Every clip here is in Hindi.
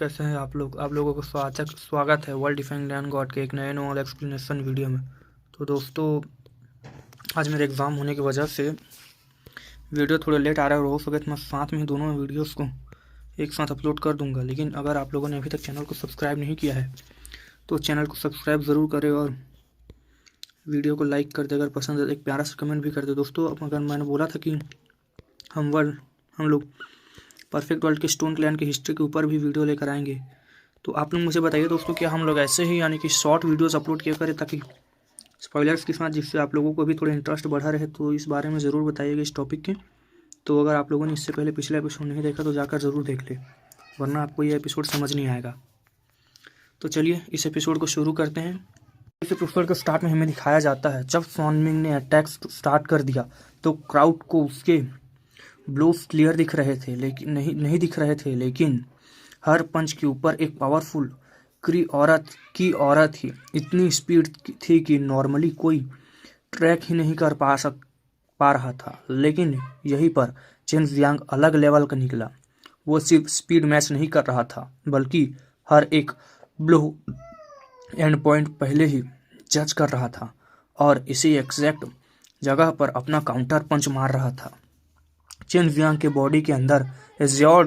कैसे हैं आप लोगों को स्वागत है वर्ल्ड डिफाइंग लैंड गॉड के एक नए नॉवल एक्सप्लेनेशन वीडियो में। तो दोस्तों, आज मेरे एग्ज़ाम होने की वजह से वीडियो थोड़ा लेट आ रहा है और हो सके तो मैं साथ में दोनों वीडियोस को एक साथ अपलोड कर दूंगा। लेकिन अगर आप लोगों ने अभी तक चैनल को सब्सक्राइब नहीं किया है तो चैनल को सब्सक्राइब ज़रूर करें और वीडियो को लाइक कर दे, अगर पसंद है एक प्यारा सा कमेंट भी कर दे। दोस्तों, अगर मैंने बोला था कि हम लोग परफेक्ट वर्ल्ड के स्टोन क्लैन की हिस्ट्री के ऊपर भी वीडियो लेकर आएंगे, तो आप लोग मुझे बताइए दोस्तों, क्या हम लोग ऐसे ही यानी कि शॉर्ट वीडियोस अपलोड किया करें ताकि स्पॉयलर्स के साथ, जिससे आप लोगों को भी थोड़ा इंटरेस्ट बढ़ा रहे। तो इस बारे में ज़रूर बताइएगा इस टॉपिक के। तो अगर आप लोगों ने इससे पहले पिछला एपिसोड नहीं देखा तो जाकर ज़रूर देख ले, वरना आपको ये एपिसोड समझ नहीं आएगा। तो चलिए इस एपिसोड को शुरू करते हैं। इस एपिसोड के स्टार्ट में हमें दिखाया जाता है जब सॉनमिंग ने अटैक स्टार्ट कर दिया तो क्राउड को उसके ब्लोस क्लियर दिख रहे थे, लेकिन नहीं दिख रहे थे, लेकिन हर पंच के ऊपर एक पावरफुल औरत ही इतनी स्पीड थी कि नॉर्मली कोई ट्रैक ही नहीं कर पा रहा था। लेकिन यहीं पर चेन जियांग अलग लेवल का निकला। वो सिर्फ स्पीड मैच नहीं कर रहा था, बल्कि हर एक ब्लो एंड पॉइंट पहले ही जज कर रहा था और इसी एग्जैक्ट जगह पर अपना काउंटर पंच मार रहा था। चेन जियांग के बॉडी के अंदर एज़्योर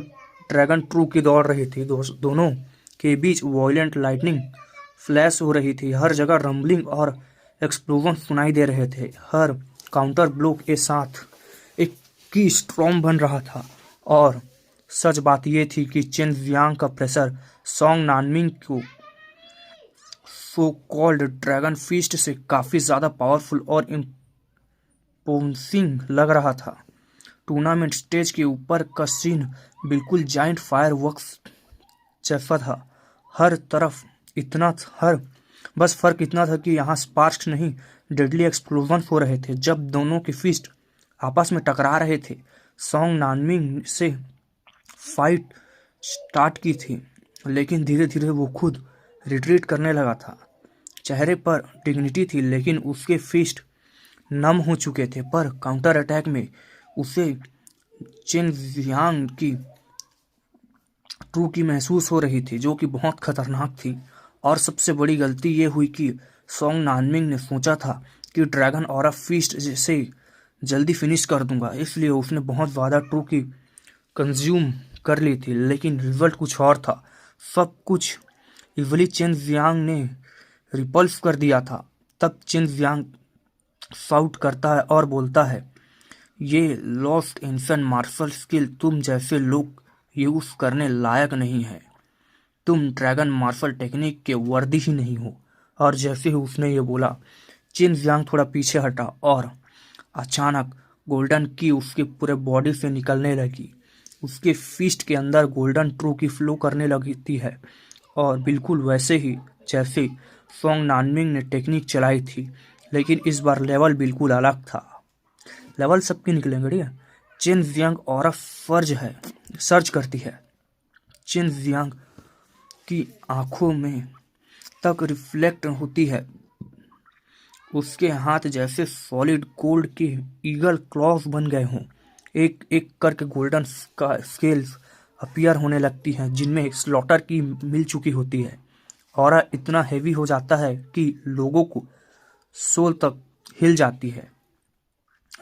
ड्रैगन ट्रू की दौड़ रही थी। दोनों के बीच वॉयलेंट लाइटनिंग फ्लैश हो रही थी। हर जगह रंबलिंग और एक्सप्लोजन सुनाई दे रहे थे। हर काउंटर ब्लो के साथ एक की स्ट्रॉम बन रहा था। और सच बात यह थी कि चेन जियांग का प्रेशर सॉन्ग नानमिंग को सो कॉल्ड ड्रैगन फीस्ट से काफ़ी ज़्यादा पावरफुल और इम्पोजिंग लग रहा था। टूर्नामेंट स्टेज के ऊपर का सीन बिल्कुल जाइंट फायर वर्क्स जैसा था। हर तरफ बस फर्क इतना था कि यहाँ स्पार्क्स नहीं, डेडली एक्सप्लोजन हो रहे थे। जब दोनों की फिस्ट आपस में टकरा रहे थे, सॉन्ग नानमिंग से फाइट स्टार्ट की थी, लेकिन धीरे धीरे वो खुद रिट्रीट करने लगा था। चेहरे पर डिग्निटी थी, लेकिन उसके फिस्ट नम हो चुके थे। पर काउंटर अटैक में उसे चेन जियांग की ट्रू की महसूस हो रही थी, जो कि बहुत खतरनाक थी। और सबसे बड़ी गलती ये हुई कि सॉन्ग नानमिंग ने सोचा था कि ड्रैगन ऑरा फीस्ट से जल्दी फिनिश कर दूंगा, इसलिए उसने बहुत ज़्यादा ट्रू की कंज्यूम कर ली थी। लेकिन रिजल्ट कुछ और था। सब कुछ इवली चेन जियांग ने रिपल्स कर दिया था। तब चेन जियांग शाउट करता है और बोलता है, ये लॉस्ट एंशिएंट मार्शल स्किल तुम जैसे लोग यूज करने लायक नहीं है। तुम ड्रैगन मार्शल टेक्निक के वर्दी ही नहीं हो। और जैसे ही उसने ये बोला, चेन जियांग थोड़ा पीछे हटा और अचानक गोल्डन की उसके पूरे बॉडी से निकलने लगी। उसके फिस्ट के अंदर गोल्डन ट्रू की फ्लो करने लगती है, और बिल्कुल वैसे ही जैसे सॉन्ग नानमिंग ने टेक्निक चलाई थी। लेकिन इस बार लेवल बिल्कुल अलग था। लेवल सबके निकलेंगे, ठीक है। चेन जियांग ऑरा सर्च करती है। चेन जियांग की आंखों में तक रिफ्लेक्ट होती है। उसके हाथ जैसे सॉलिड गोल्ड के ईगल क्लॉज बन गए हों। एक एक करके गोल्डन स्केल्स अपीयर होने लगती हैं, जिनमें स्लॉटर की मिल चुकी होती है। ऑरा इतना हैवी हो जाता है कि लोगों को सोल तक हिल जाती है।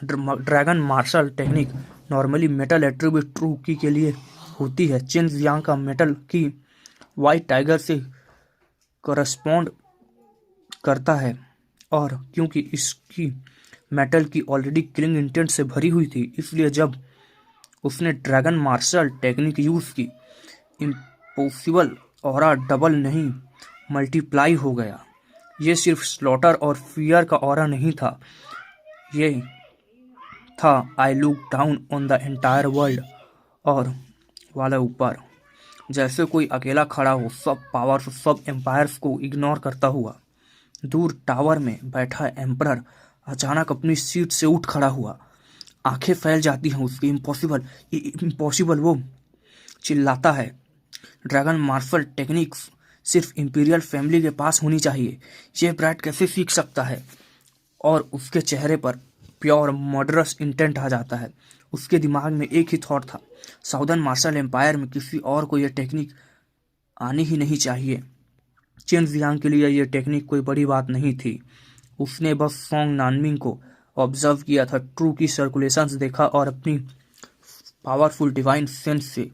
Dragon martial technique normally metal attribute true की के लिए होती है। चेन जियांग का मेटल की वाइट टाइगर से करस्पॉन्ड करता है, और क्योंकि इसकी मेटल की ऑलरेडी किलिंग इंटेंट से भरी हुई थी, इसलिए जब उसने ड्रैगन मार्शल टेक्निक यूज की, इम्पॉसिबल ऑरा डबल नहीं मल्टीप्लाई हो गया। ये सिर्फ स्लॉटर और फियर का ऑरा नहीं था, ये था I look down on the entire world और वाला ऊपर। जैसे कोई अकेला खड़ा हो, सब पावर्स, सब एम्पायर्स को इग्नोर करता हुआ। दूर टावर में बैठा एम्परर अचानक अपनी सीट से उठ खड़ा हुआ। आंखें फैल जाती हैं उसकी। इम्पॉसिबल, वो चिल्लाता है। ड्रैगन मार्शल टेक्निक्स सिर्फ इंपीरियल फैमिली के पास होनी चाहिए। ये ब्रैट कैसे सीख सकता है? और उसके चेहरे पर प्योर मर्डरस इंटेंट आ जाता है। उसके दिमाग में एक ही थॉट था, साउदर्न मार्शल एम्पायर में किसी और को यह टेक्निक आनी ही नहीं चाहिए। चेन जियांग के लिए ये टेक्निक कोई बड़ी बात नहीं थी। उसने बस सोंग नानमिंग को ऑब्जर्व किया था, ट्रू की सर्कुलेशंस देखा और अपनी पावरफुल डिवाइन सेंस से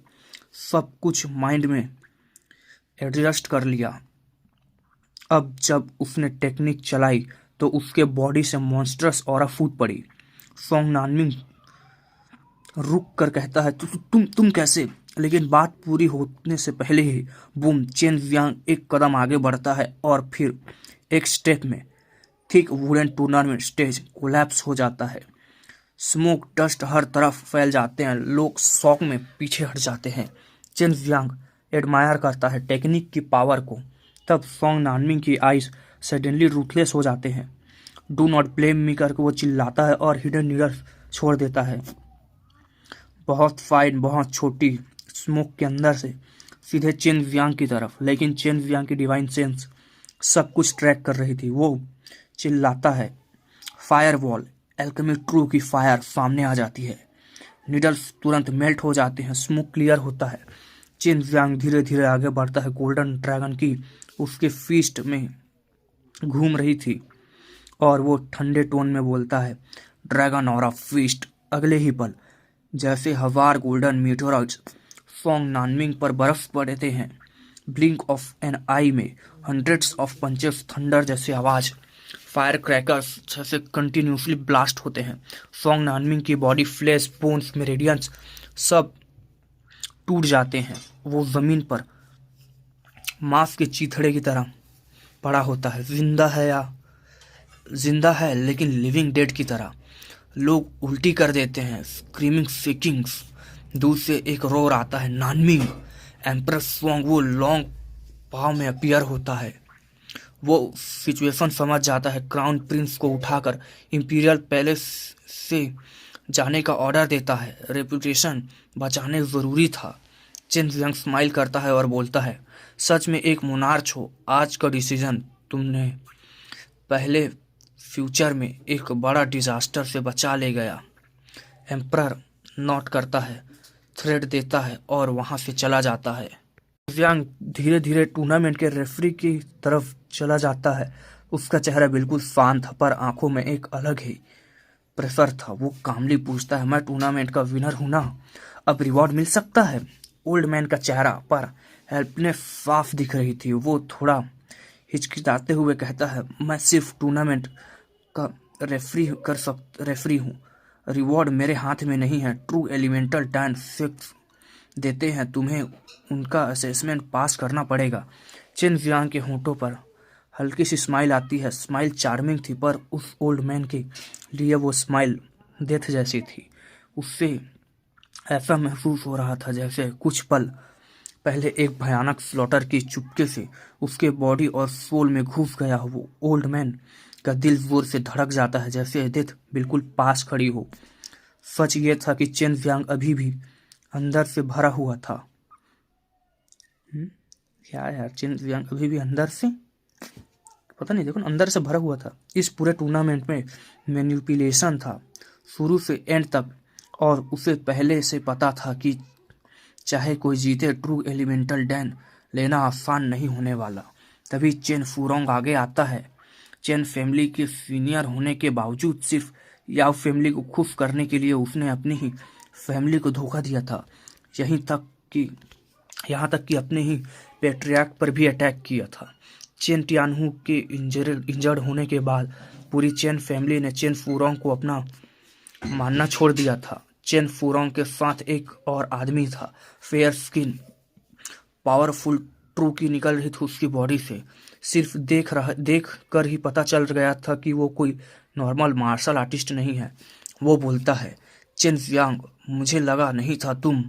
सब कुछ माइंड में एडजस्ट कर लिया। अब जब उसने टेक्निक चलाई तो उसके बॉडी से मॉन्स्टरस ऑरा फूट पड़ी। सोंग नानमिंग रुक कर कहता है, तुम कैसे? लेकिन बात पूरी होने से पहले ही बूम, चेन जियांग एक कदम आगे बढ़ता है और फिर एक स्टेप में thick wooden tournament stage collapse हो जाता है। स्मोक डस्ट हर तरफ फैल जाते हैं, लोग शॉक में पीछे हट जाते हैं। चेन जियांग एडमायर करता है टेक्निक की पावर को। तब सोंग नानमिंग की आइज सडनली रूथलेस हो जाते हैं। डू नॉट ब्लेम मी करके वो चिल्लाता है और हिडन नीडल छोड़ देता है। बहुत फाइन, बहुत छोटी, स्मोक के अंदर से सीधे चेन जियांग की तरफ। लेकिन चेन जियांग की डिवाइन सेंस सब कुछ ट्रैक कर रही थी। वो चिल्लाता है, फायर वॉल, एल्केमी ट्रू की फायर सामने आ जाती है। निडल्स तुरंत मेल्ट हो जाते हैं, स्मोक क्लियर होता है। चेन जियांग धीरे धीरे आगे बढ़ता है। गोल्डन ड्रैगन की उसके फीस्ट में घूम रही थी और वो ठंडे टोन में बोलता है, ड्रैगन और अ फीस्ट। अगले ही पल जैसे हजार गोल्डन मीटोराइट्स सोंग नानमिंग पर बर्फ पड़ते हैं। ब्लिंक ऑफ एन आई में हंड्रेड्स ऑफ पंचेस, थंडर जैसे आवाज, फायर क्रैकर्स जैसे कंटिन्यूसली ब्लास्ट होते हैं। सोंग नानमिंग की बॉडी, फ्लेश, बोन्स, मेरिडियंस सब टूट जाते हैं। वो जमीन पर मांस के चीथड़े की तरह पड़ा होता है, जिंदा है लेकिन लिविंग डेड की तरह। लोग उल्टी कर देते हैं, स्क्रीमिंग, शेकिंग्स। दूर से एक रोर आता है, नानमिंग। एम्प्रेस सोंग वो लॉन्ग पाव में अपीयर होता है। वो सिचुएशन समझ जाता है, क्राउन प्रिंस को उठाकर इंपीरियल पैलेस से जाने का ऑर्डर देता है। रेपुटेशन बचाने जरूरी था। चेन जियांग स्माइल करता है और बोलता है, सच में एक मोनार्च हो। आज का डिसीजन तुमने पहले फ्यूचर में एक बड़ा डिजास्टर से बचा ले गया। एम्परर नोट करता है, थ्रेड देता है और वहां से चला जाता है। जियांग धीरे धीरे टूर्नामेंट के रेफरी की तरफ चला जाता है। उसका चेहरा बिल्कुल शांत था पर आंखों में एक अलग ही प्रेशर था। वो कामली पूछता है, मैं टूर्नामेंट का विनर हूं ना, अब रिवॉर्ड मिल सकता है? ओल्ड मैन का चेहरा पर हेल्पनेस साफ दिख रही थी। वो थोड़ा हिचकिचाते हुए कहता है, मैं सिर्फ टूर्नामेंट का रेफरी हूँ। रिवॉर्ड मेरे हाथ में नहीं है। ट्रू एलिमेंटल टैन फिक्स देते हैं तुम्हें, उनका असेसमेंट पास करना पड़ेगा। चेन जियांग के होंठों पर हल्की सी स्माइल आती है। स्माइल चार्मिंग थी पर उस ओल्ड मैन के लिए वो स्माइल डेथ जैसी थी। उससे ऐसा महसूस हो रहा था जैसे कुछ पल पहले एक भयानक स्लॉटर की चुपके से उसके बॉडी और सोल में घुस गया हो। वो ओल्ड मैन का दिल जोर से धड़क जाता है जैसे डेथ बिल्कुल पास खड़ी हो। सच ये था कि चेन जियांग अभी भी अंदर से भरा हुआ था। क्या यार, चेन जियांग अभी भी अंदर से, पता नहीं, देखो अंदर से भरा हुआ था। इस पूरे टूर्नामेंट में मैनिपुलेशन था शुरू से एंड तक, और उसे पहले से पता था कि चाहे कोई जीते, ट्रू एलिमेंटल डैन लेना आसान नहीं होने वाला। तभी चेन फूरोंग आगे आता है। चेन फैमिली के सीनियर होने के बावजूद सिर्फ याओ फैमिली को खुश करने के लिए उसने अपनी ही फैमिली को धोखा दिया था। यहाँ तक कि अपने ही पेट्रियार्क पर भी अटैक किया था। चेन टियानहू के इंजर्ड होने के बाद पूरी चेन फैमिली ने चेन फूरोंग को अपना मानना छोड़ दिया था। चेन फूरोंग के साथ एक और आदमी था, फेयर स्किन, पावरफुल। ट्रू की निकल रही थी उसकी बॉडी से। सिर्फ देख कर ही पता चल गया था कि वो कोई नॉर्मल मार्शल आर्टिस्ट नहीं है। वो बोलता है, चेन जियांग, मुझे लगा नहीं था तुम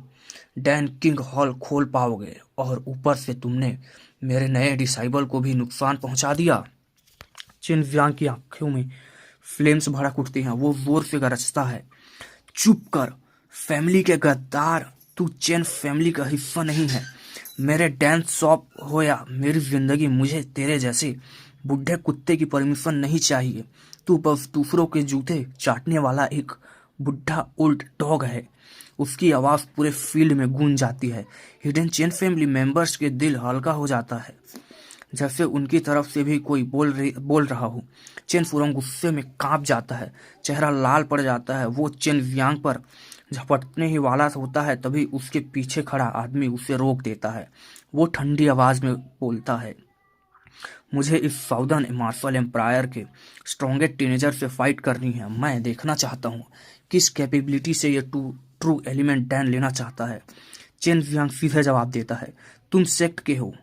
डैन किंग हॉल खोल पाओगे, और ऊपर से तुमने मेरे नए डिसाइबल को भी नुकसान पहुंचा दिया। चेन जियांग की आंखों में फ्लेम्स भड़क उठती हैं। वो जोर से गरजता है, चुप कर, फैमिली के गद्दार, तू चेन फैमिली का हिस्सा नहीं है। मेरे डांस शॉप हो या मेरी जिंदगी, मुझे तेरे जैसे बुढ़े कुत्ते की परमिशन नहीं चाहिए। तू बस दूसरों के जूते चाटने वाला एक बुढ़ा ओल्ड डॉग है। उसकी आवाज़ पूरे फील्ड में गूंज जाती है। हिडन चेन फैमिली मेंबर्स के दिल हल्का हो जाता है, जैसे उनकी तरफ से भी कोई बोल रहा हो। चेन फुरोंग गुस्से में कांप जाता है, चेहरा लाल पड़ जाता है। वो चेन जियांग पर झपटने ही वाला होता है, तभी उसके पीछे खड़ा आदमी उसे रोक देता है। वो ठंडी आवाज में बोलता है, मुझे इस साउदर्न मार्शल एम्पायर के स्ट्रॉन्गेस्ट टीनेजर से फाइट करनी है। मैं देखना चाहता हूँ किस कैपेबिलिटी से ये ट्रू एलिमेंट डैन लेना चाहता है। चेन जियांग सीधे जवाब देता है, तुम सेक्ट के हो,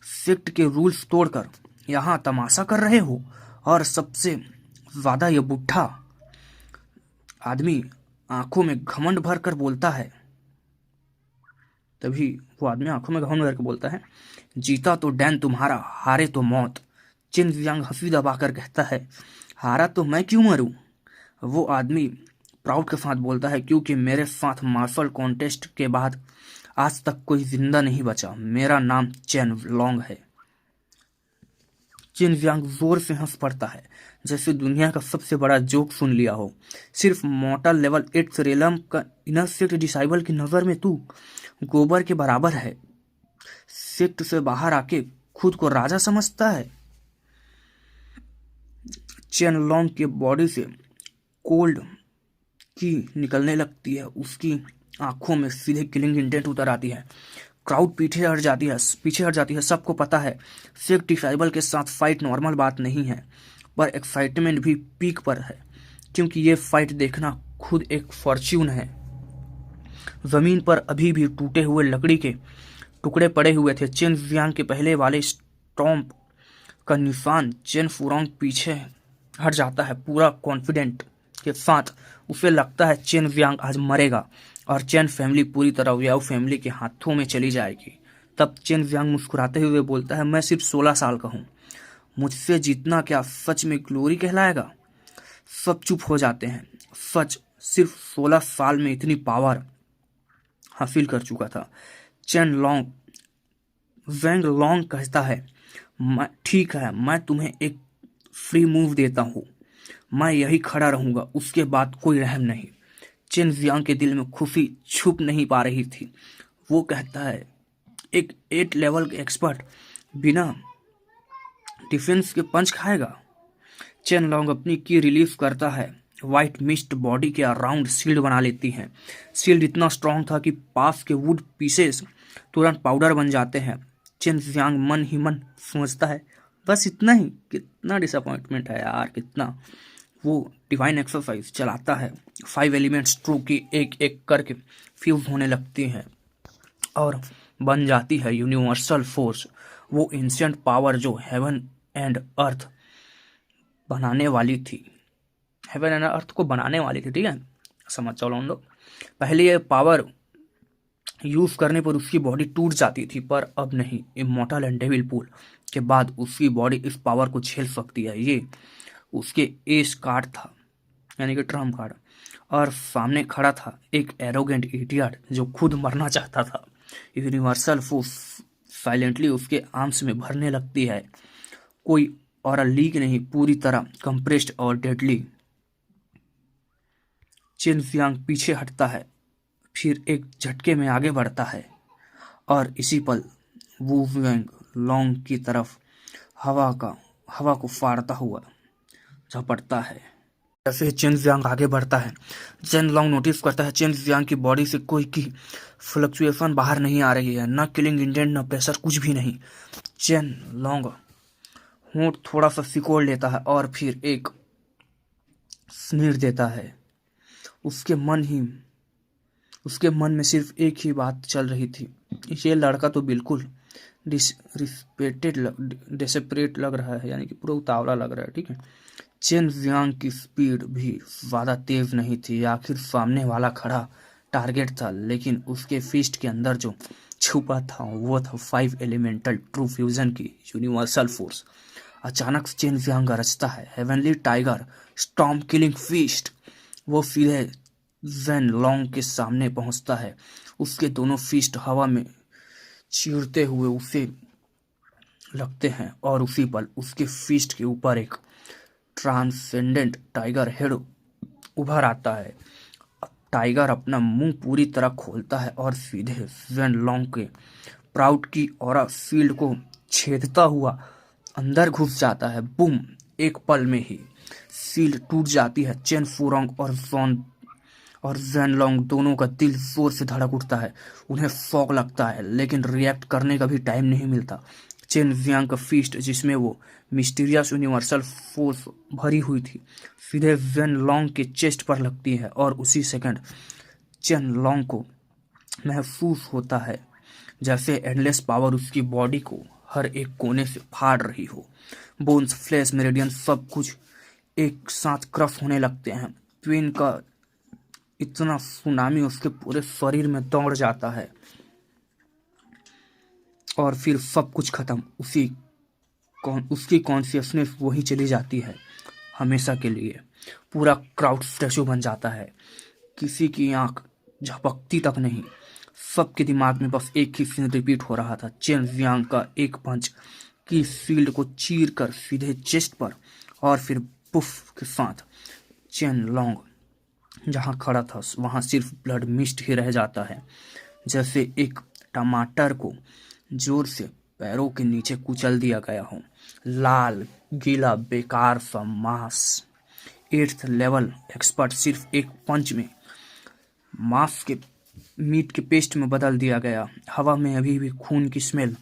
सेक्ट के रूल्स तोड़कर यहाँ तमाशा कर रहे हो। और सबसे ज्यादा ये बुढ़ा आदमी आंखों में घमंड भर कर बोलता है। तभी वो आदमी आंखों में घमंड भर कर बोलता है, जीता तो डैन तुम्हारा, हारे तो मौत। चिन जियांग हंसी दबाकर कहता है, हारा तो मैं क्यों मरूं। वो आदमी प्राउड के साथ बोलता है, क्योंकि मेरे साथ मार्शल कॉन्टेस्ट के बाद आज तक कोई जिंदा नहीं बचा। मेरा नाम चेन लॉन्ग है। चिन जियांग जोर से हंस पड़ता है, जैसे दुनिया का सबसे बड़ा जोक सुन लिया हो। सिर्फ मोर्टल लेवल 8 रेलम का इनर सेक्ट डिसाइबल की नजर में तू गोबर के बराबर है। सेक्ट से बाहर आके खुद को राजा समझता है। चेन लॉन्ग के बॉडी से कोल्ड की निकलने लगती है, उसकी आंखों में सीधे किलिंग इंटेंट उतर आती है। क्राउड पीछे हट जाती है। सबको पता है सेक्ट डिसाइबल के साथ फाइट नॉर्मल बात नहीं है, पर एक्साइटमेंट भी पीक पर है, क्योंकि ये फाइट देखना खुद एक फॉर्च्यून है। जमीन पर अभी भी टूटे हुए लकड़ी के टुकड़े पड़े हुए थे। चेन जियांग के पहले वाले स्टॉम्प का निशान। चेन फुरोंग पीछे हट जाता है, पूरा कॉन्फिडेंट के साथ। उसे लगता है चेन जियांग आज मरेगा और चेन फैमिली पूरी तरह व्याओ फैमिली के हाथों में चली जाएगी। तब चेन जियांग मुस्कुराते हुए बोलता है, मैं सिर्फ 16 साल का हूँ, मुझसे जीतना क्या सच में ग्लोरी कहलाएगा। सब चुप हो जाते हैं। सच, सिर्फ 16 साल में इतनी पावर हासिल कर चुका था। चेन लॉन्ग वेंग लॉन्ग कहता है, ठीक है, मैं तुम्हें एक फ्री मूव देता हूँ, मैं यही खड़ा रहूंगा, उसके बाद कोई रहम नहीं। चेन जियांग के दिल में खुशी छुप नहीं पा रही थी। वो कहता है, एक 8 लेवल के एक्सपर्ट बिना डिफेंस के पंच खाएगा। चेन लॉन्ग अपनी की रिलीज करता है। व्हाइट मिस्ट बॉडी के अराउंड शील्ड बना लेती है। शील्ड इतना स्ट्रांग था कि पास के वुड पीसेस तुरंत पाउडर बन जाते हैं। चेन जियांग मन ही मन सोचता है, बस इतना ही, कितना डिसअपॉइंटमेंट है यार, कितना। वो डिवाइन एक्सरसाइज चलाता है। 5 एलिमेंट्स ट्रू की एक एक करके फ्यूज होने लगती हैं और बन जाती है यूनिवर्सल फोर्स। वो एंशिएंट पावर जो हेवन एंड अर्थ बनाने वाली थी, हेवन एंड अर्थ को बनाने वाली थी, ठीक है, समझ चलो हम लोग। पहले ये पावर यूज करने पर उसकी बॉडी टूट जाती थी, पर अब नहीं। इमॉर्टल एंड डेविल पूल के बाद उसकी बॉडी इस पावर को झेल सकती है। ये उसके एस कार्ड था, यानी कि ट्रम्प कार्ड, और सामने खड़ा था एक एरोगेंट इडियट जो खुद मरना चाहता था। यूनिवर्सल फोर्स साइलेंटली उसके आर्म्स में भरने लगती है। कोई और लीक नहीं, पूरी तरह कंप्रेस्ड और डेडली। चेन जियांग पीछे हटता है, फिर एक झटके में आगे बढ़ता है और इसी पल वू वेंग लॉन्ग की तरफ हवा को फाड़ता हुआ झपटता है। जैसे ही चेन जियांग आगे बढ़ता है, चेन लॉन्ग नोटिस करता है चेन जियांग की बॉडी से कोई की फ्लक्चुएशन बाहर नहीं आ रही है, न किलिंग इंटेंट न प्रेशर, कुछ भी नहीं। चेन लॉन्ग होंठ थोड़ा सा सिकोड़ लेता है और फिर एक स्नीर देता है। उसके मन में सिर्फ एक ही बात चल रही थी, ये लड़का तो बिल्कुल डेस्परेट लग रहा है, यानी कि पूरा उतावला लग रहा है, ठीक है। चेन जियांग की स्पीड भी ज़्यादा तेज नहीं थी। आखिर सामने वाला खड़ा टारगेट था, लेकिन उसके फिस्ट के अंदर जो छुपा था वो था 5 एलिमेंटल ट्रू फ्यूजन की यूनिवर्सल फोर्स। अचानक चेन जियांग गरजता है, heavenly tiger storm killing fist. वो सीधे जेन लॉन्ग के सामने पहुंचता है। उसके दोनों फिस्ट हवा में चीरते हुए उसे लगते हैं और उसी पल उसके फिस्ट के ऊपर एक ट्रांसेंडेंट टाइगर हेड उभर आता है। टाइगर अपना मुंह पूरी तरह खोलता है और सीधे जेन लॉन्ग के प्राउड की ऑरा फील्ड को छेदता हुआ अंदर घुस जाता है। बूम! एक पल में ही सील्ड टूट जाती है। चेन फुरोंग और जेन लॉन्ग दोनों का दिल जोर से धड़क उठता है। उन्हें शौक लगता है, लेकिन रिएक्ट करने का भी टाइम नहीं मिलता। चेन जियांग का फिस्ट, जिसमें वो मिस्टीरियस यूनिवर्सल फोर्स भरी हुई थी, सीधे जेन लॉन्ग के चेस्ट पर लगती है और उसी सेकंड चेन लॉन्ग को महसूस होता है जैसे एंडलेस पावर उसकी बॉडी को हर एक कोने से फाड़ रही हो। बोन्स, फ्लैश, मेरिडियन सब कुछ एक साथ क्रश होने लगते हैं। ट्विन का इतना सुनामी उसके पूरे शरीर में दौड़ जाता है और फिर सब कुछ खत्म। उसकी कॉन्शियसनेस वही चली जाती है हमेशा के लिए। पूरा क्राउड स्टैचू बन जाता है। किसी की आंख झपकती तक नहीं। सबके दिमाग में बस एक ही सीन रिपीट हो रहा था। चेन जियांग का एक पंच की फील्ड को चीर कर सीधे चेस्ट पर, और फिर पुफ के साथ चेन लॉन्ग जहां खड़ा था वहां सिर्फ ब्लड मिस्ट ही रह जाता है, जैसे एक टमाटर को जोर से पैरों के नीचे कुचल दिया गया हो। लाल, गीला, बेकार सा मांस। 8th लेवल एक्सपर्ट सिर्फ एक पंच में मांस के मीट के पेस्ट में बदल दिया गया। हवा में अभी भी खून की स्मेल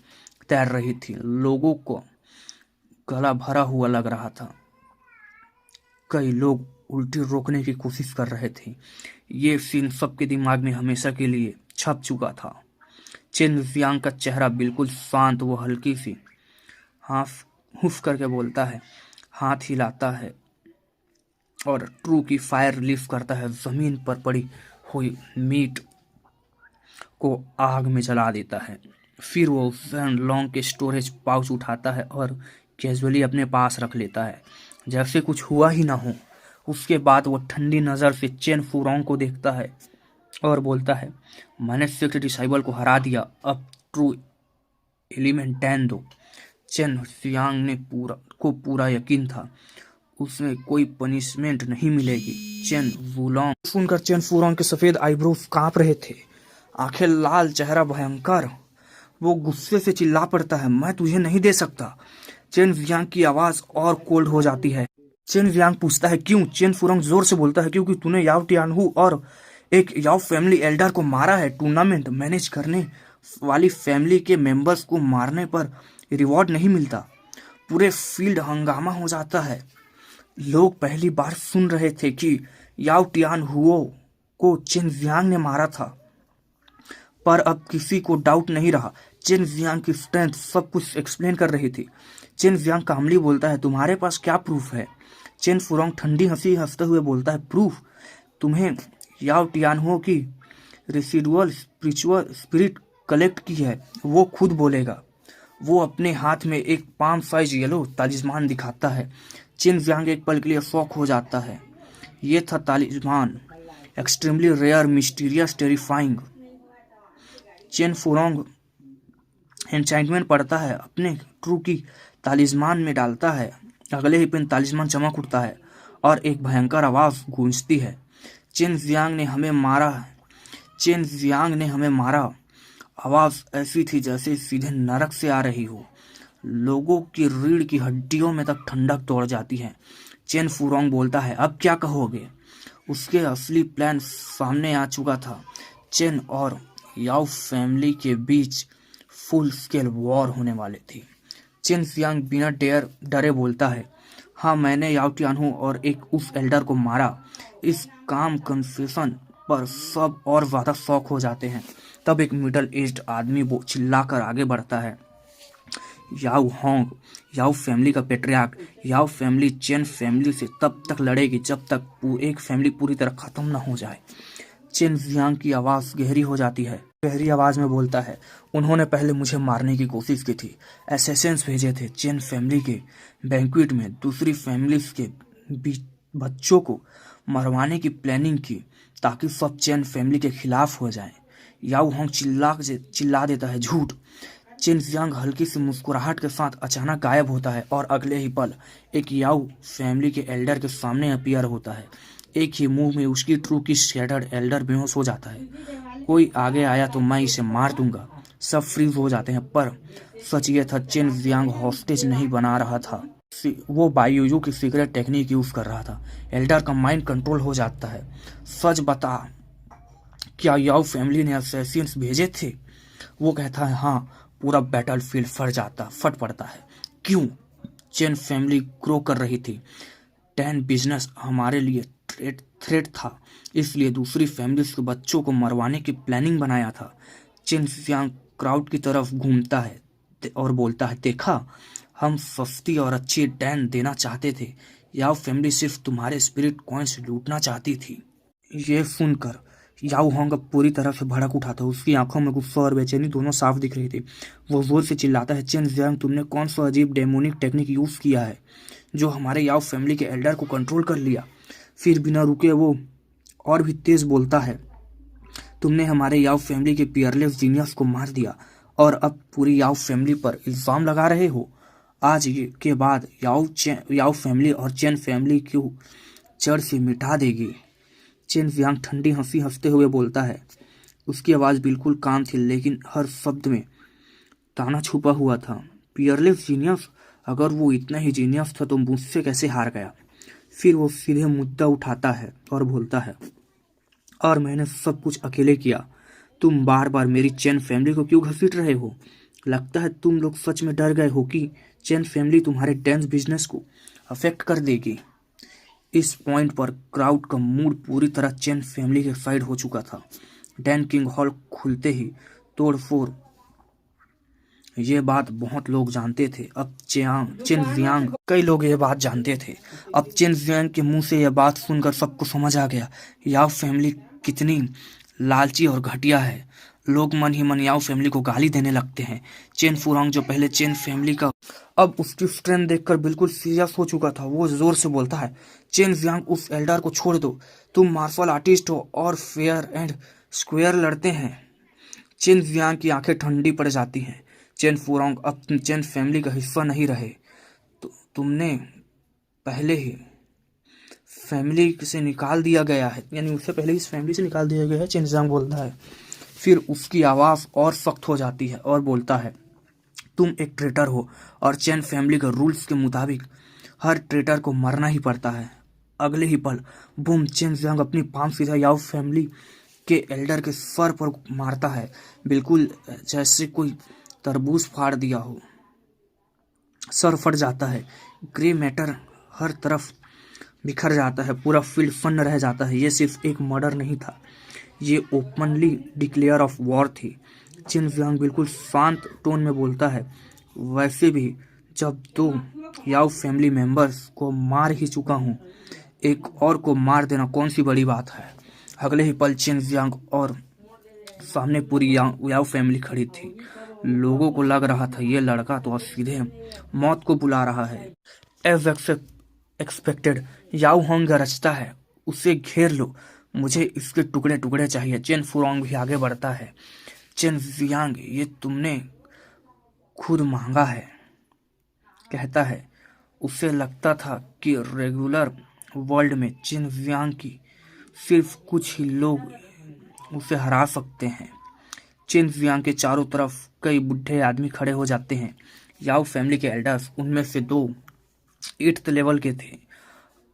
तैर रही थी। लोगों को गला भरा हुआ लग रहा था। कई लोग उल्टी रोकने की कोशिश कर रहे थे। ये सीन सबके दिमाग में हमेशा के लिए छप चुका था। चेन जियांग का चेहरा बिल्कुल शांत। वो हल्की सी हाफ हुफ करके बोलता है, हाथ हिलाता है और ट्रू की फायर रिलीफ करता है। जमीन पर पड़ी हुई मीट को आग में जला देता है। फिर वो जेन लॉन्ग के स्टोरेज पाउच उठाता है और कैजुअली अपने पास रख लेता है, जैसे कुछ हुआ ही ना हो। उसके बाद वो ठंडी नज़र से चेन फुरोंग को देखता है और बोलता है, मैंने 6 डिसाइबल को हरा दिया, अब ट्रू एलिमेंट 10 दो। चेन जियांग ने पूरा यकीन था उसमें कोई पनिशमेंट नहीं मिलेगी। चेन वुलोंग सुनकर चेन फुरोंग के सफेद आईब्रोज कांप रहे थे, आंखें लाल, चेहरा भयंकर। वो गुस्से से चिल्ला पड़ता है, मैं तुझे नहीं दे सकता। चेन जियांग की आवाज और कोल्ड हो जाती है। चेन जियांग पूछता है, क्यों? चेन फुरोंग जोर से बोलता है, क्योंकि तूने याओ टियानहू और एक याओ फैमिली एल्डर को मारा है। टूर्नामेंट मैनेज करने वाली फैमिली के मेंबर्स को मारने पर रिवॉर्ड नहीं मिलता। पूरे फील्ड हंगामा हो जाता है। लोग पहली बार सुन रहे थे कि याओ टियानहुओ को चेन जियांग ने मारा था, पर अब किसी को डाउट नहीं रहा। चेन जियांग की स्ट्रेंथ सब कुछ एक्सप्लेन कर रही थी। चेन जियांग कामली बोलता है, तुम्हारे पास क्या प्रूफ है? चेन फुरोंग ठंडी हंसी हंसते हुए बोलता है, प्रूफ? तुम्हें याओ टियानहुओ की रेसिडुअल स्पिरिट कलेक्ट की है, वो खुद बोलेगा। वो अपने हाथ में एक पाम साइज येलो तालिस्मान दिखाता है। चेन जियांग एक पल के लिए शॉक हो जाता है। ये था talisman, extremely rare, mysterious, terrifying. Chen Furong enchantment पड़ता है, अपने ट्रू की तालिस्मान में डालता है। अगले ही पिन तालिस्मान चमक उठता है और एक भयंकर आवाज गूंजती है, चेन जियांग ने हमें मारा। चेन जियांग ने हमें मारा। आवाज ऐसी थी जैसे सीधे नरक से आ रही हो। लोगों की रीढ़ की हड्डियों में तक ठंडक दौड़ जाती है। चेन फुरोंग बोलता है, अब क्या कहोगे? उसके असली प्लान सामने आ चुका था। चेन और याओ फैमिली के बीच फुल स्केल वॉर होने वाली थी। चेन जियांग बिना डरे बोलता है, हाँ, मैंने याओ टियानहू और एक उस एल्डर को मारा। इस काम कन्फेशन पर सब और ज्यादा शौक हो जाते हैं। तब एक मिडल एज्ड आदमी वो चिल्लाकर आगे बढ़ता है, याओ होंग, याओ फैमिली का पेट्रियार्क। याओ फैमिली चेन फैमिली से तब तक लड़ेगी जब तक एक फैमिली पूरी तरह खत्म न हो जाए। चेन जियांग की आवाज गहरी हो जाती है। गहरी आवाज में बोलता है, उन्होंने पहले मुझे मारने की कोशिश की थी। असैसिन्स भेजे थे चेन फैमिली के बैंक्वेट में, दूसरी फैमिलीज के बच्चों को मरवाने की प्लानिंग की ताकि सब चेन फैमिली के खिलाफ हो जाएं। याओ होंग चिल्ला देता है, झूठ। चेन जियांग हल्की सी मुस्कुराहट के साथ अचानक गायब होता है और अगले ही पल एक याओ फैमिली के एल्डर के सामने अपीयर होता है। एक ही मूव में उसकी ट्रू की शेडर्ड एल्डर बेहोश हो जाता है। कोई आगे आया तो मैं इसे मार दूंगा। सब फ्रीज हो जाते हैं, पर सच ये था चेन जियांग हॉस्टेज नहीं बना रहा था, वो बायोयू की सीक्रेट टेक्निक यूज कर रहा था। एल्डर का माइंड कंट्रोल हो जाता है। सच बता, क्या याओ फैमिली ने असैसिन्स भेजे थे? वो कहता है हाँ। पूरा बैटलफील्ड फट पड़ता है। क्यों? चेन फैमिली ग्रो कर रही थी। 10 बिजनेस हमारे लिए थ्रेट था, इसलिए दूसरी फैमिलीज के बच्चों को मरवाने की प्लानिंग बनाया था। चेन जियांग क्राउड की तरफ घूमता है और बोलता है, देखा, हम सस्ती और अच्छी डैन देना चाहते थे। याओ फैमिली सिर्फ तुम्हारे स्पिरिट कॉइन्स लूटना चाहती थी। ये सुनकर याओ होंग अब पूरी तरह से भड़क उठा था। उसकी आंखों में गुस्सा और बेचैनी दोनों साफ दिख रही थी। वो जोर से चिल्लाता है, चेन जियांग, तुमने कौन सा अजीब डेमोनिक टेक्निक यूज किया है जो हमारे याओ फैमिली के एल्डर को कंट्रोल कर लिया? फिर बिना रुके वो और भी तेज बोलता है, तुमने हमारे याओ फैमिली के पियरलेस जीनियस को मार दिया और अब पूरी याओ फैमिली पर इल्जाम लगा रहे हो। आज के बाद याओ फैमिली और चेन फैमिली को जड़ से मिटा देगी। चेन जियांग ठंडी हंसी हंसते हुए बोलता है। उसकी आवाज़ बिल्कुल काम थी, लेकिन हर शब्द में ताना छुपा हुआ था। Peerless genius? अगर वो इतना ही जीनियस था तो मुझसे कैसे हार गया? फिर वो सीधे मुद्दा उठाता है और बोलता है, और मैंने सब कुछ अकेले किया। तुम बार बार मेरी चेन फैमिली को क्यों घसीट रहे हो? लगता है तुम लोग सच में डर गए हो कि चेन फैमिली तुम्हारे डांस बिजनेस को अफेक्ट कर देगी। इस पॉइंट पर क्राउड का मूड पूरी तरह चेन फैमिली के साइड हो चुका था। डैन किंग हॉल खुलते ही तोड़ फोड़। ये बात बहुत लोग जानते थे। अब चेन जियांग कई लोग ये बात जानते थे। अब चेन जियांग के मुंह से यह बात सुनकर सबको समझ आ गया याओ फैमिली कितनी लालची और घटिया है। लोग मन ही मन याओ फैमिली को गाली देने लगते हैं। चेन फुरोंग, जो पहले चेन फैमिली का, अब उसकी स्ट्रेंथ देखकर बिल्कुल सीरियस हो चुका था। वो जोर से बोलता है, चेन जियांग, उस एल्डर को छोड़ दो। तुम मार्शल आर्टिस्ट हो और फेयर एंड स्क्वेयर लड़ते हैं। चेन जियांग की आंखें ठंडी पड़ जाती हैं। चेन फुरोंग, अब तुम चेन फैमिली का हिस्सा नहीं रहे। तुमने पहले ही फैमिली से निकाल दिया गया है, यानी उससे पहले इस फैमिली से निकाल दिया गया है। चेन जियांग बोलता है। फिर उसकी आवाज़ और सख्त हो जाती है और बोलता है, तुम एक ट्रेटर हो और चेन फैमिली के रूल्स के मुताबिक हर ट्रेटर को मरना ही पड़ता है। अगले ही पल बूम, चेन जियांग अपनी पाम सीधा याओ फैमिली के एल्डर के सर पर मारता है, बिल्कुल जैसे कोई तरबूज फाड़ दिया हो। सर फट जाता है। ग्रे मैटर हर तरफ बिखर जाता है। पूरा फील्ड फन रह जाता है। ये सिर्फ एक मर्डर नहीं था, ये ओपनली डिक्लेयर ऑफ वॉर थी। चेन जियांग बिल्कुल शांत टोन में बोलता है, वैसे भी जब तो याओ फैमिली मेंबर्स को मार ही चुका हूँ, एक और को मार देना कौन सी बड़ी बात है। अगले ही पल चेन जियांग और सामने पूरी याओ फैमिली खड़ी थी। लोगों को लग रहा था ये लड़का तो सीधे मौत को बुला रहा है। एज एक्सपेक्टेड याओ होंग गरजता है, उसे घेर लो, मुझे इसके टुकड़े टुकड़े चाहिए। चेन फुरोंग भी आगे बढ़ता है। चेन जियांग, ये तुमने खुद मांगा है, कहता है। उसे लगता था कि रेगुलर वर्ल्ड में चेन जियांग की सिर्फ कुछ ही लोग उसे हरा सकते हैं। चेन जियांग के चारों तरफ कई बुढ़े आदमी खड़े हो जाते हैं। याओ फैमिली के एल्डर्स, उनमें से 2 8th लेवल के थे।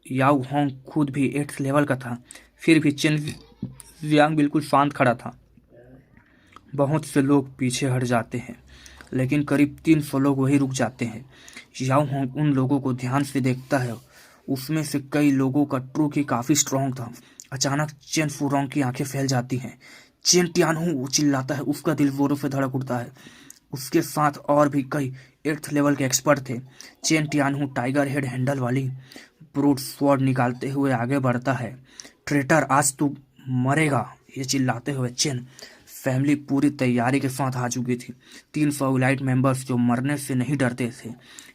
याओ होंग खुद भी 8th लेवल का था। फिर भी चेन जियांग बिल्कुल शांत खड़ा था। बहुत से लोग पीछे हट जाते हैं, लेकिन करीब 300 लोग वहीं रुक जाते हैं। याओ होंग उन लोगों को ध्यान से देखता है। उसमें से कई लोगों का ट्रू की काफी स्ट्रांग था। अचानक चेन फुरोंग की आंखें फैल जाती हैं। चेन टियानहू, वो चिल्लाता है। उसका दिल जोरों से धड़क उठता है। उसके साथ और भी कई 8th लेवल के एक्सपर्ट थे। चेन टियानहू टाइगर हेड हैंडल वाली ब्रूट स्वॉर्ड निकालते हुए आगे बढ़ता है। ट्रेटर, आज तू मरेगा, ये चिल्लाते हुए चेन फैमिली पूरी तैयारी के साथ आ चुकी थी। 300 इलाइट मेंबर्स जो मरने से नहीं डरते थे।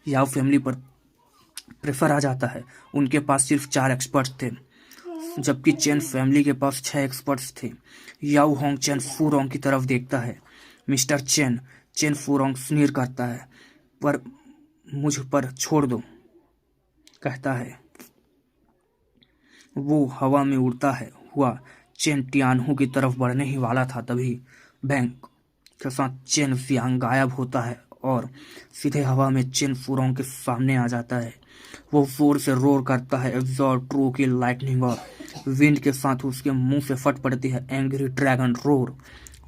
याओ फैमिली पर प्रेफर आ जाता है। उनके पास सिर्फ 4 एक्सपर्ट्स थे, जबकि चेन फैमिली के पास 6 एक्सपर्ट्स थे। याओ होंग चेन फुरोंग की तरफ देखता है। मिस्टर चेन, चेन फुरोंग स्नीर करता है, पर मुझ पर छोड़ दो, कहता है। वो हवा में उड़ता है हुआ चेन टियानहू की तरफ बढ़ने ही वाला था, तभी बैंक के साथ चेन जियांग गायब होता है और सीधे हवा में चेन फुरोंग के सामने आ जाता है। वो जोर से रोर करता है। एग्जॉर ट्रू की लाइटनिंग और विंड के साथ उसके मुंह से फट पड़ती है एंग्री ड्रैगन रोर।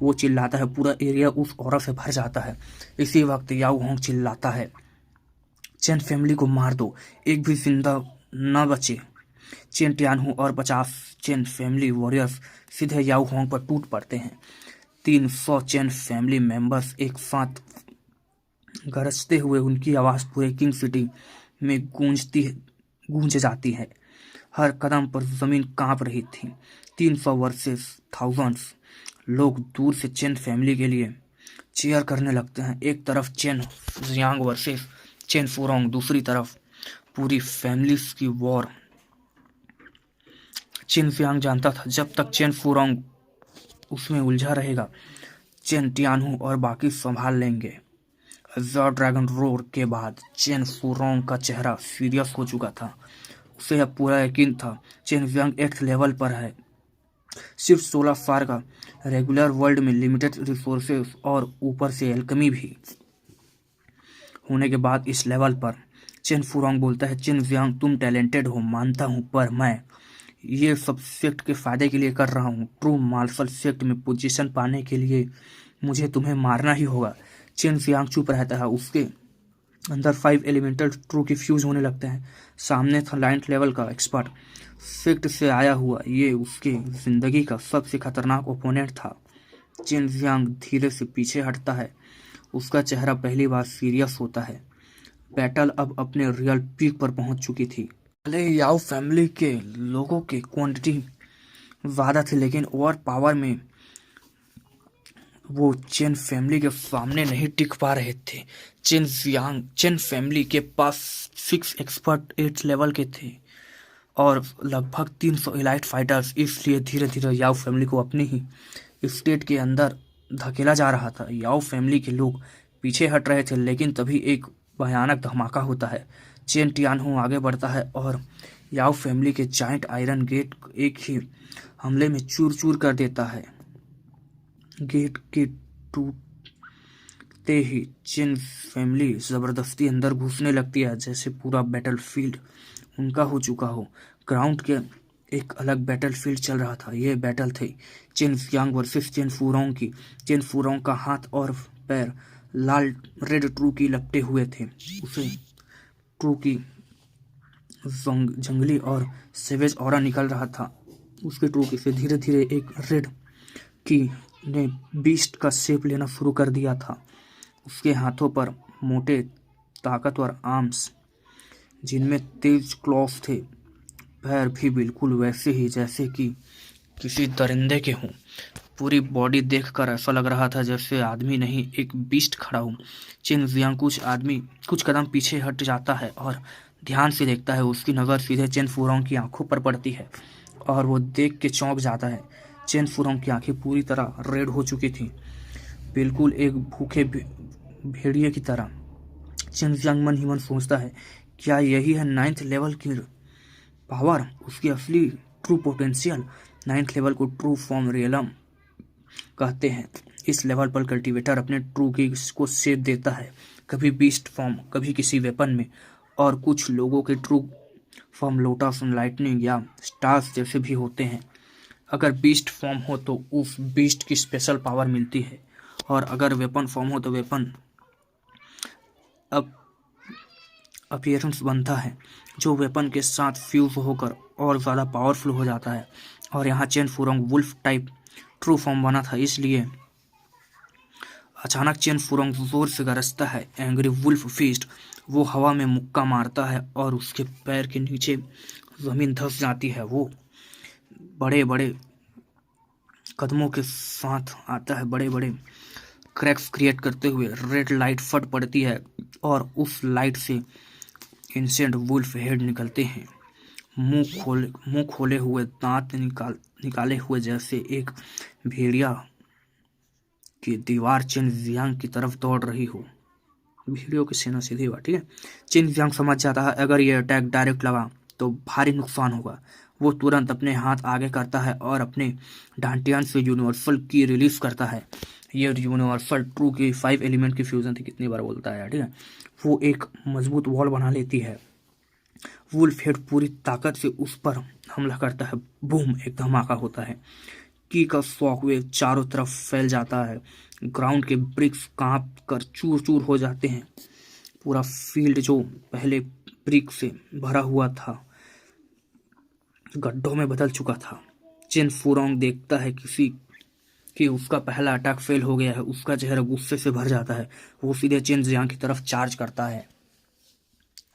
वो चिल्लाता है, पूरा एरिया उस ऑरा से भर जाता है। इसी वक्त याओ होंग चिल्लाता है, चेन फैमिली को मार दो, एक भी जिंदा न बचे। चेन टियानहू और 50 चेन फैमिली वॉरियर्स सीधे याओ होंग पर टूट पड़ते हैं। 300 चेन फैमिली मेंबर्स एक साथ गरजते हुए, उनकी आवाज़ पूरे किंग सिटी में गूंज जाती है। हर कदम पर जमीन कांप रही थी। 300 वर्सेस थाउजेंड्स लोग दूर से चेन फैमिली के लिए चीयर करने लगते हैं। एक तरफ चेन जियांग वर्सेस चेन फुरोंग, दूसरी तरफ पूरी फैमिलीज की वॉर। चेन जियांग जानता था जब तक चेन फुरोंग उसमें उलझा रहेगा, चेन टियानहू और बाकी संभाल लेंगे। हजार ड्रैगन रोर के बाद चेन फुरोंग का चेहरा सीरियस हो चुका था। उसे अब पूरा यकीन था चेन जियांग 8th लेवल पर है। सिर्फ 16 फार का रेगुलर वर्ल्ड में लिमिटेड रिसोर्सेस और ऊपर से एल्केमी भी होने के बाद इस लेवल पर चेन फुरोंग बोलता है, चेन जियांग तुम टैलेंटेड हो मानता हूँ, पर मैं ये सब सेक्ट के फायदे के लिए कर रहा हूँ। ट्रू मार्शल सेक्ट में पोजीशन पाने के लिए मुझे तुम्हें मारना ही होगा। चेन जियांग चुप रहता है। उसके अंदर 5 एलिमेंटल ट्रू की फ्यूज होने लगते हैं। सामने था 9th लेवल का एक्सपर्ट सेक्ट से आया हुआ। ये उसके जिंदगी का सबसे खतरनाक ओपोनेंट था। चेन जियांग धीरे से पीछे हटता है। उसका चेहरा पहली बार सीरियस होता है। बैटल अब अपने रियल पीक पर पहुंच चुकी थी। भले याओ फैमिली के लोगों की क्वांटिटी ज़्यादा थी, लेकिन ओवर पावर में वो चेन फैमिली के सामने नहीं टिक पा रहे थे। चेन फैमिली के पास 6 एक्सपर्ट 8th लेवल के थे और लगभग 300 एलाइट फाइटर्स, इसलिए धीरे धीरे याओ फैमिली को अपनी ही स्टेट के अंदर धकेला जा रहा था। याओ फैमिली के लोग पीछे हट रहे थे, लेकिन तभी एक भयानक धमाका होता है। चेन टियानहू आगे बढ़ता है और याओ फैमिली के जाइंट आयरन गेट एक ही हमले में चूर चूर कर देता है। गेट के टूटते ही चेन फैमिली जबरदस्ती अंदर घुसने लगती है, जैसे पूरा बैटलफील्ड उनका हो चुका हो। ग्राउंड के एक अलग बैटलफील्ड चल रहा था। यह बैटल थी चेन जियांग वर्सेस चेन फुरोंग की। चेन फुरोंग का हाथ और पैर लाल रेड ट्रू की लपटे हुए थे। उसे ट्रू की जंगली और सेवेज ऑरा निकल रहा था। उसके ट्रू की से धीरे धीरे एक रेड की ने बीस्ट का शेप लेना शुरू कर दिया था। उसके हाथों पर मोटे ताकतवर आर्म्स जिनमें तेज क्लॉस थे। पैर भी बिल्कुल वैसे ही जैसे कि किसी दरिंदे के हों। पूरी बॉडी देखकर ऐसा लग रहा था जैसे आदमी नहीं एक बीस्ट खड़ा हो। चेन जियांग कुछ कदम पीछे हट जाता है और ध्यान से देखता है। उसकी नज़र सीधे चेन फुरोंग की आंखों पर पड़ती है और वो देख के चौंक जाता है। चेन फुरोंग की आंखें पूरी तरह रेड हो चुकी थी, बिल्कुल एक भूखे भेड़िए की तरह। चेन जियांग मन ही मन सोचता है, क्या यही है 9th लेवल की पावर, उसकी असली ट्रू पोटेंशियल। 9th लेवल को ट्रू फॉर्म रियलम कहते हैं। इस लेवल पर कल्टीवेटर अपने ट्रू की को शेप देता है, कभी बीस्ट फॉर्म, कभी किसी वेपन में। और कुछ लोगों के ट्रू फॉर्म लोटस, लाइटनिंग या स्टार्स जैसे भी होते हैं। अगर बीस्ट फॉर्म हो तो उस बीस्ट की स्पेशल पावर मिलती है, और अगर वेपन फॉर्म हो तो वेपन अब अपीयरेंस बनता है, जो वेपन के साथ फ्यूज होकर और ज़्यादा पावरफुल हो जाता है। और यहाँ Chen Furong wolf type true form बना था, इसलिए अचानक चेन फुरोंग जोर से गरजता है, एंग्री वुल्फ फीस्ट। वो हवा में मुक्का मारता है और उसके पैर के नीचे जमीन धंस जाती है। वो बड़े बड़े कदमों के साथ आता है, बड़े बड़े क्रैक्स क्रिएट करते हुए। रेड लाइट फट पड़ती है और उस लाइट से इंसेंट वुल्फ हेड निकलते हैं, मुंह खोले हुए, दांत निकाले हुए, जैसे एक भेड़िया की दीवार चेन जियांग की तरफ दौड़ रही हो। भेड़ियों की सेना सीधी हुआ, ठीक है। चेन जियांग समझ जाता है अगर ये अटैक डायरेक्ट लगा तो भारी नुकसान होगा। वो तुरंत अपने हाथ आगे करता है और अपने डांटियान से यूनिवर्सल की रिलीज करता है। ये यूनिवर्सल ट्रू की 5 एलिमेंट की फ्यूजन थी, कितनी बार बोलता है यार, ठीक है। वो एक मजबूत वॉल बना लेती है। वुल्फ हेड पूरी ताकत से उस पर हमला करता है। बूम, एक धमाका होता है। की का शॉकवेव चारों तरफ फैल जाता है। ग्राउंड के ब्रिक्स कांप कर चूर चूर हो जाते हैं। पूरा फील्ड जो पहले ब्रिक से भरा हुआ था गड्ढों में बदल चुका था। चेन फुरोंग देखता है कि उसका पहला अटैक फेल हो गया है। उसका चेहरा गुस्से से भर जाता है। वो सीधे चेन जियांग की तरफ चार्ज करता है।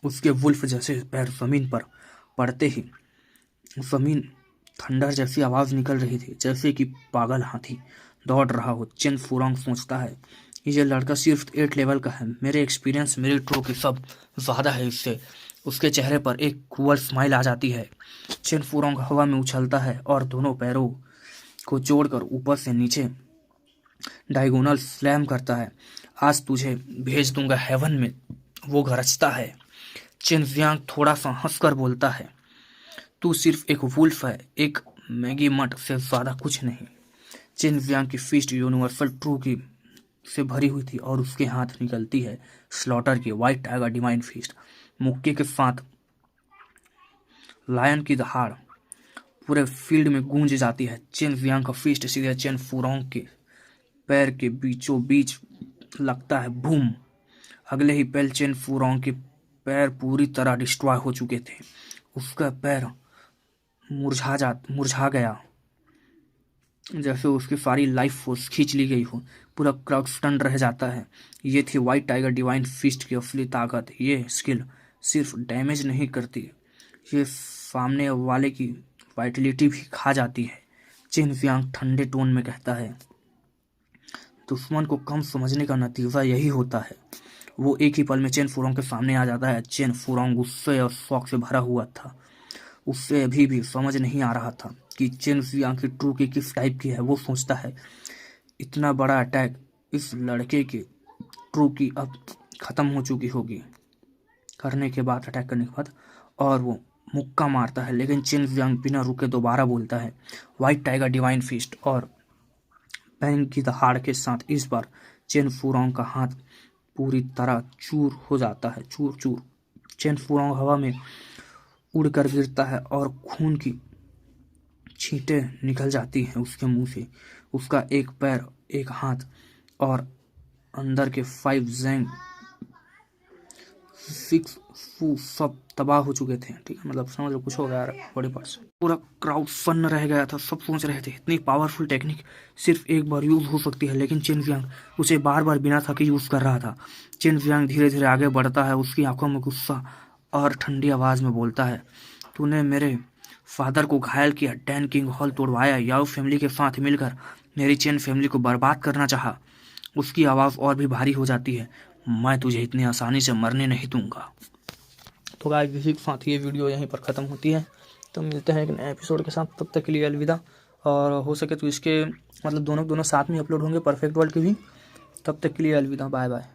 उसके वुल्फ जैसे पैर जमीन पर पड़ते ही जमीन थंडर जैसी आवाज निकल रही थी, जैसे कि पागल हाथी दौड़ रहा हो। चेन फुरोंग सोचता है ये लड़का सिर्फ 8 लेवल का है, मेरे एक्सपीरियंस मेरे ट्रो की सब ज्यादा है इससे। उसके चेहरे पर एक क्रूअल स्माइल आ जाती है। चेन फुरोंग हवा में उछलता है और दोनों पैरों को जोड़कर ऊपर से नीचे डायगोनल स्लैम करता है। आज तुझे भेज दूंगा हेवन में, वो गरजता है। चेन जियांग थोड़ा सा हंसकर बोलता है, तू सिर्फ एक वुल्फ है, एक मैगी मट से ज्यादा कुछ नहीं। चेन जियांग की फिस्ट यूनिवर्सल ट्रू की से भरी हुई थी और उसके हाथ निकलती है स्लॉटर की व्हाइट टाइगर डिवाइन फिस्ट। मुक्के के साथ लायन की दहाड़ पूरे फील्ड में गूंज जाती है। चेन जियांग का फिस्ट सीधे चेन फुरोंग के पैर के बीचों बीच लगता है। बूम, अगले ही पल चेन फुरोंग के पैर पूरी तरह डिस्ट्रॉय हो चुके थे। उसका पैर मुरझा गया, जैसे उसकी सारी लाइफ फोर्स खींच ली गई हो। पूरा क्राउड स्टन रह जाता है। ये थी व्हाइट टाइगर डिवाइन फिस्ट की असली ताकत। ये स्किल सिर्फ डैमेज नहीं करती, ये सामने वाले की वाइटलिटी भी खा जाती है। चेन जियांग ठंडे टोन में कहता है, दुश्मन को कम समझने का नतीजा यही होता है। वो एक ही पल में चेन फुरोंग के सामने आ जाता है। चेन फुरोंग गुस्से और शौक से भरा हुआ था। उससे अभी भी समझ नहीं आ रहा था कि चेन जियांग की ट्रू की किस टाइप की है। वो सोचता है इतना बड़ा अटैक इस लड़के की ट्रू की अब खत्म हो चुकी होगी करने के बाद, अटैक करने के बाद, और वो मुक्का मारता है। लेकिन चेन जियांग बिना रुके दोबारा बोलता है, व्हाइट टाइगर डिवाइन फिस्ट, और बैंग की दहाड़ के साथ इस बार चेन फुरोंग का हाथ पूरी तरह चूर हो जाता है। चूर चूर। चेन फुरोंग हवा में उड़कर गिरता है और खून की छींटें निकल जाती हैं उसके मुंह से। उसका एक पैर, एक हाथ और अंदर के 5 ज़ैंग 6 फू सब तबाह हो चुके थे, ठीक है। मतलब समझ लो कुछ हो गया बॉडी पार्ट्स। पूरा क्राउड फन रह गया था। सब सोच रहे थे इतनी पावरफुल टेक्निक सिर्फ एक बार यूज हो सकती है, लेकिन चेन जियांग उसे बार बार बिना थके यूज कर रहा था। चेन जियांग धीरे धीरे आगे बढ़ता है। उसकी आंखों में गुस्सा और ठंडी आवाज में बोलता है, तूने मेरे फादर को घायल किया, डैन किंग हॉल तोड़वाया, याओ फैमिली के साथ मिलकर मेरी चेन फैमिली को बर्बाद करना चाहा। उसकी आवाज़ और भी भारी हो जाती है, मैं तुझे इतनी आसानी से मरने नहीं दूंगा। तो गाइस इसी के साथ ये वीडियो यहीं पर ख़त्म होती है। तो मिलते हैं एक नए एपिसोड के साथ, तब तक के लिए अलविदा। और हो सके तो इसके मतलब दोनों साथ में अपलोड होंगे, परफेक्ट वर्ल्ड के भी। तब तक के लिए अलविदा, बाय बाय।